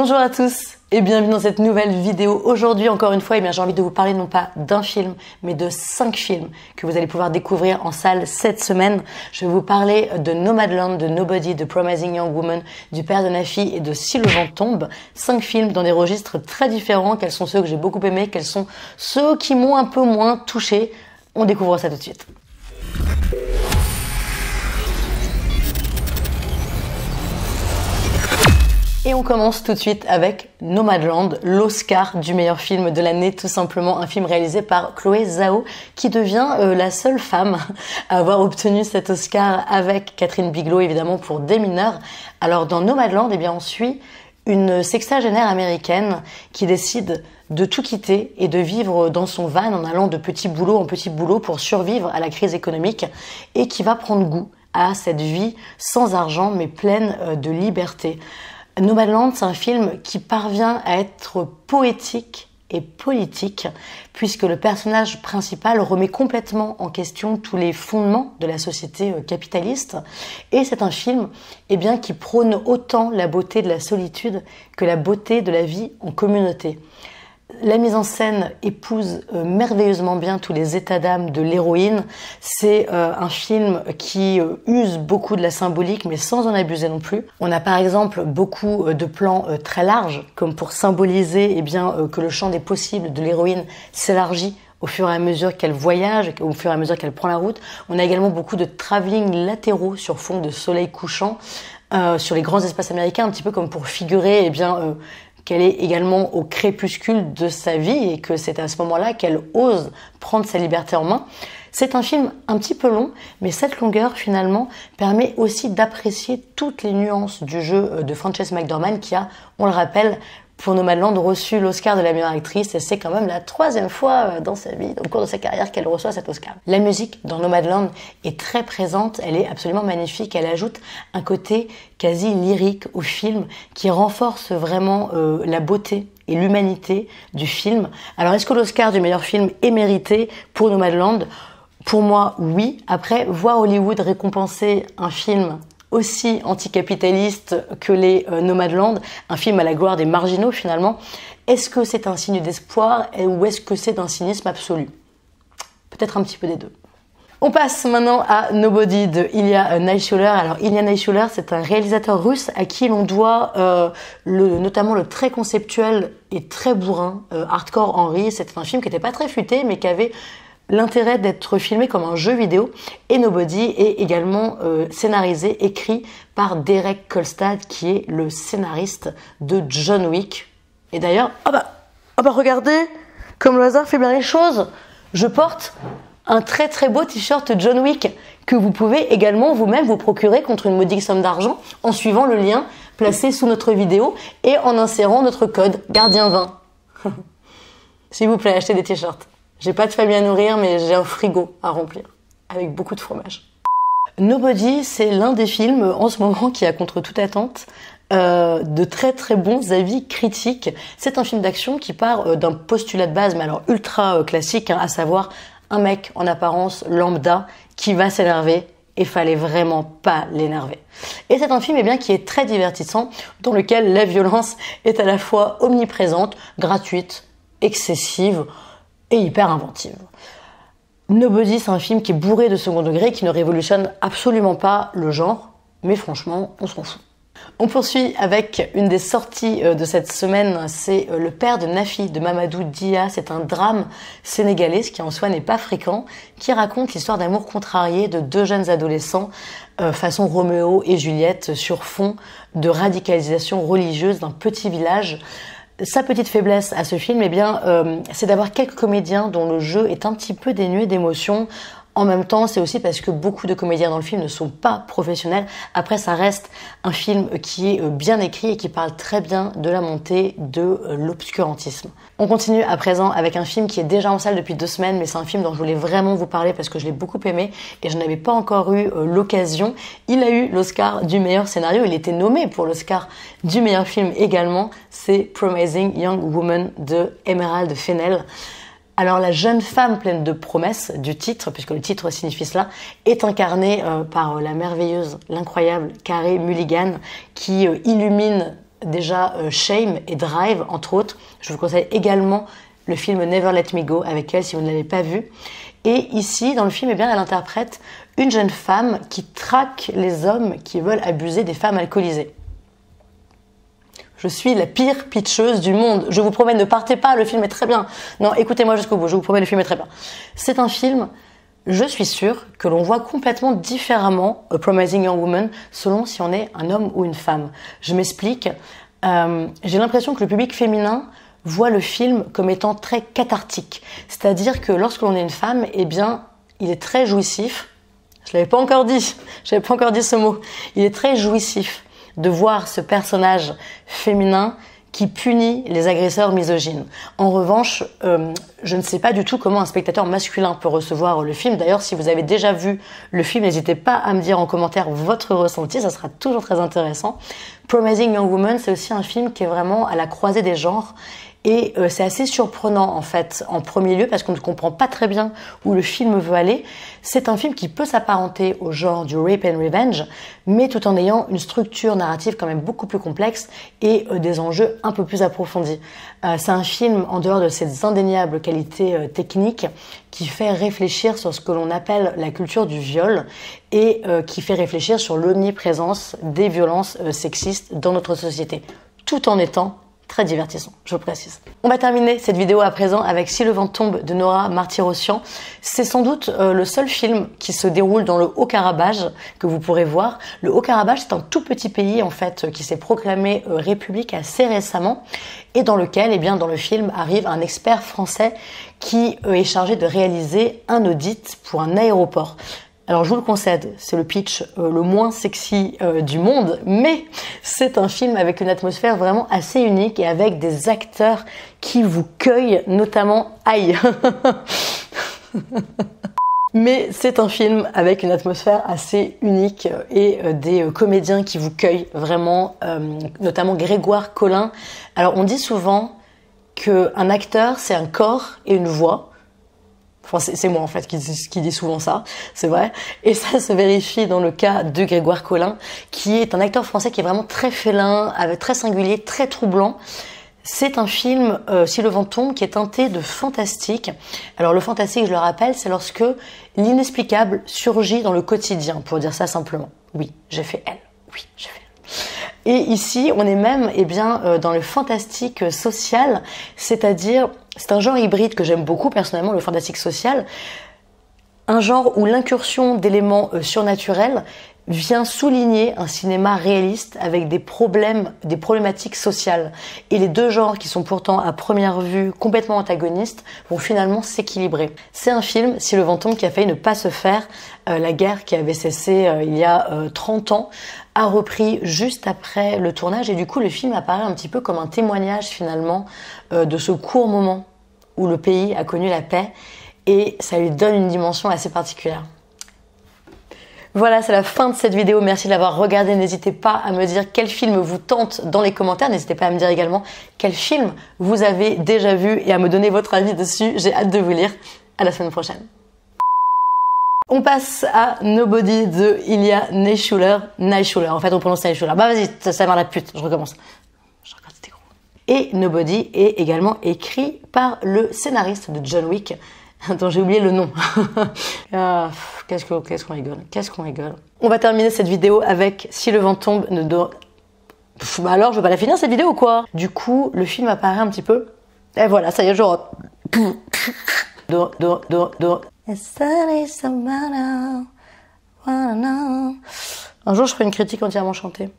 Bonjour à tous et bienvenue dans cette nouvelle vidéo. Aujourd'hui, encore une fois, j'ai envie de vous parler non pas d'un film, mais de 5 films que vous allez pouvoir découvrir en salle cette semaine. Je vais vous parler de Nomadland, de Nobody, de Promising Young Woman, du Père de Nafi et de Si le vent tombe. 5 films dans des registres très différents. Quels sont ceux que j'ai beaucoup aimés? Quels sont ceux qui m'ont un peu moins touché? On découvre ça tout de suite. Et on commence tout de suite avec Nomadland, l'Oscar du meilleur film de l'année, tout simplement un film réalisé par Chloé Zhao, qui devient la seule femme à avoir obtenu cet Oscar avec Catherine Bigelow, évidemment, pour Des mineurs. Alors dans Nomadland, on suit une sexagénaire américaine qui décide de tout quitter et de vivre dans son van en allant de petit boulot en petit boulot pour survivre à la crise économique et qui va prendre goût à cette vie sans argent mais pleine de liberté. Nomadland, c'est un film qui parvient à être poétique et politique, puisque le personnage principal remet complètement en question tous les fondements de la société capitaliste. Et c'est un film qui prône autant la beauté de la solitude que la beauté de la vie en communauté. La mise en scène épouse merveilleusement bien tous les états d'âme de l'héroïne. C'est un film qui use beaucoup de la symbolique, mais sans en abuser non plus. On a par exemple beaucoup de plans très larges, comme pour symboliser que le champ des possibles de l'héroïne s'élargit au fur et à mesure qu'elle voyage, au fur et à mesure qu'elle prend la route. On a également beaucoup de travelling latéraux sur fond de soleil couchant, sur les grands espaces américains, un petit peu comme pour figurer qu'elle est également au crépuscule de sa vie et que c'est à ce moment-là qu'elle ose prendre sa liberté en main. C'est un film un petit peu long, mais cette longueur finalement permet aussi d'apprécier toutes les nuances du jeu de Frances McDormand qui a, on le rappelle, pour Nomadland reçu l'Oscar de la meilleure actrice et c'est quand même la 3e fois dans sa vie, au cours de sa carrière, qu'elle reçoit cet Oscar. La musique dans Nomadland est très présente, elle est absolument magnifique, elle ajoute un côté quasi lyrique au film qui renforce vraiment la beauté et l'humanité du film. Alors est-ce que l'Oscar du meilleur film est mérité pour Nomadland? Pour moi, oui. Après, voir Hollywood récompenser un film aussi anticapitaliste que les Nomadland, un film à la gloire des marginaux finalement, est-ce que c'est un signe d'espoir ou est-ce que c'est un cynisme absolu? Peut-être un petit peu des deux. On passe maintenant à Nobody de Ilya Naishuller. Alors Ilya Naishuller, c'est un réalisateur russe à qui l'on doit notamment le très conceptuel et très bourrin Hardcore Henry. C'était un film qui n'était pas très futé mais qui avait l'intérêt d'être filmé comme un jeu vidéo. Et Nobody est également scénarisé, écrit par Derek Kolstad qui est le scénariste de John Wick. Et d'ailleurs, regardez comme le hasard fait bien les choses. Je porte un très très beau t-shirt John Wick que vous pouvez également vous-même vous procurer contre une modique somme d'argent en suivant le lien placé sous notre vidéo et en insérant notre code Gardien20. S'il vous plaît, achetez des t-shirts. J'ai pas de famille à nourrir, mais j'ai un frigo à remplir, avec beaucoup de fromage. Nobody, c'est l'un des films en ce moment qui a contre toute attente de très très bons avis critiques. C'est un film d'action qui part d'un postulat de base, mais alors ultra classique, à savoir un mec en apparence lambda qui va s'énerver et fallait vraiment pas l'énerver. Et c'est un film qui est très divertissant, dans lequel la violence est à la fois omniprésente, gratuite, excessive, et hyper inventive. Nobody, c'est un film qui est bourré de second degré, qui ne révolutionne absolument pas le genre, mais franchement, on s'en fout. On poursuit avec une des sorties de cette semaine, c'est Le Père de Nafi de Mamadou Dia. C'est un drame sénégalais, ce qui en soi n'est pas fréquent, qui raconte l'histoire d'amour contrarié de 2 jeunes adolescents, façon Roméo et Juliette, sur fond de radicalisation religieuse d'un petit village. Sa petite faiblesse à ce film, c'est d'avoir quelques comédiens dont le jeu est un petit peu dénué d'émotion. En même temps, c'est aussi parce que beaucoup de comédiens dans le film ne sont pas professionnels. Après, ça reste un film qui est bien écrit et qui parle très bien de la montée de l'obscurantisme. On continue à présent avec un film qui est déjà en salle depuis 2 semaines, mais c'est un film dont je voulais vraiment vous parler parce que je l'ai beaucoup aimé et je n'avais pas encore eu l'occasion. Il a eu l'Oscar du meilleur scénario, il était nommé pour l'Oscar du meilleur film également. C'est Promising Young Woman de Emerald Fennell. Alors la jeune femme pleine de promesses du titre, puisque le titre signifie cela, est incarnée par la merveilleuse, l'incroyable Carey Mulligan qui illumine déjà Shame et Drive, entre autres. Je vous conseille également le film Never Let Me Go avec elle si vous ne l'avez pas vu. Et ici, dans le film, eh bien, elle interprète une jeune femme qui traque les hommes qui veulent abuser des femmes alcoolisées. Je suis la pire pitcheuse du monde. Je vous promets, ne partez pas, le film est très bien. Non, écoutez-moi jusqu'au bout, je vous promets, le film est très bien. C'est un film, je suis sûre, que l'on voit complètement différemment, A Promising Young Woman, selon si on est un homme ou une femme. Je m'explique. J'ai l'impression que le public féminin voit le film comme étant très cathartique. C'est-à-dire que lorsque l'on est une femme, eh bien, il est très jouissif. Je l'avais pas encore dit ce mot. Il est très jouissif de voir ce personnage féminin qui punit les agresseurs misogynes. En revanche, je ne sais pas du tout comment un spectateur masculin peut recevoir le film. D'ailleurs, si vous avez déjà vu le film, n'hésitez pas à me dire en commentaire votre ressenti, ça sera toujours très intéressant. Promising Young Woman, c'est aussi un film qui est vraiment à la croisée des genres. Et c'est assez surprenant en fait, en premier lieu, parce qu'on ne comprend pas très bien où le film veut aller. C'est un film qui peut s'apparenter au genre du rape and revenge, mais tout en ayant une structure narrative quand même beaucoup plus complexe et des enjeux un peu plus approfondis. C'est un film, en dehors de ses indéniables qualités techniques, qui fait réfléchir sur ce que l'on appelle la culture du viol et qui fait réfléchir sur l'omniprésence des violences sexistes dans notre société, tout en étant très divertissant, je précise. On va terminer cette vidéo à présent avec Si le vent tombe de Nora Martirosyan. C'est sans doute le seul film qui se déroule dans le Haut-Karabagh que vous pourrez voir. Le Haut-Karabagh, c'est un tout petit pays en fait qui s'est proclamé république assez récemment et dans lequel, eh bien, dans le film arrive un expert français qui est chargé de réaliser un audit pour un aéroport. Alors je vous le concède, c'est le pitch le moins sexy du monde, mais c'est un film avec une atmosphère vraiment assez unique et avec des acteurs qui vous cueillent, notamment aïe. Mais c'est un film avec une atmosphère assez unique et des comédiens qui vous cueillent vraiment, notamment Grégoire Collin. Alors on dit souvent qu'un acteur c'est un corps et une voix. Enfin, c'est moi en fait qui dis souvent ça, c'est vrai. Et ça se vérifie dans le cas de Grégoire Collin, qui est un acteur français qui est vraiment très félin, très singulier, très troublant. C'est un film, Si le vent tombe, qui est teinté de fantastique. Alors le fantastique, je le rappelle, c'est lorsque l'inexplicable surgit dans le quotidien, pour dire ça simplement. Oui, j'ai fait elle. Oui, j'ai fait elle. Et ici, on est même dans le fantastique social, c'est-à-dire, c'est un genre hybride que j'aime beaucoup personnellement, le fantastique social, un genre où l'incursion d'éléments surnaturels vient souligner un cinéma réaliste avec des problématiques sociales. Et les deux genres qui sont pourtant à première vue complètement antagonistes vont finalement s'équilibrer. C'est un film, Si le vent tombe, qui a failli ne pas se faire. La guerre qui avait cessé il y a 30 ans a repris juste après le tournage et du coup le film apparaît un petit peu comme un témoignage finalement de ce court moment où le pays a connu la paix et ça lui donne une dimension assez particulière. Voilà, c'est la fin de cette vidéo. Merci de l'avoir regardée. N'hésitez pas à me dire quel film vous tente dans les commentaires. N'hésitez pas à me dire également quel film vous avez déjà vu et à me donner votre avis dessus. J'ai hâte de vous lire. À la semaine prochaine. On passe à Nobody de Ilya Naishuller. En fait, on prononce Naishuller. Bah vas-y, ça va la pute. Je recommence. Je regarde, c'était gros. Et Nobody est également écrit par le scénariste de John Wick, dont j'ai oublié le nom. Ah, qu'est-ce qu'on rigole. On va terminer cette vidéo avec Si le vent tombe bah alors, je vais pas la finir cette vidéo ou quoi? Du coup, le film apparaît un petit peu. Et voilà, ça y est, genre. Un jour, je ferai une critique entièrement chantée.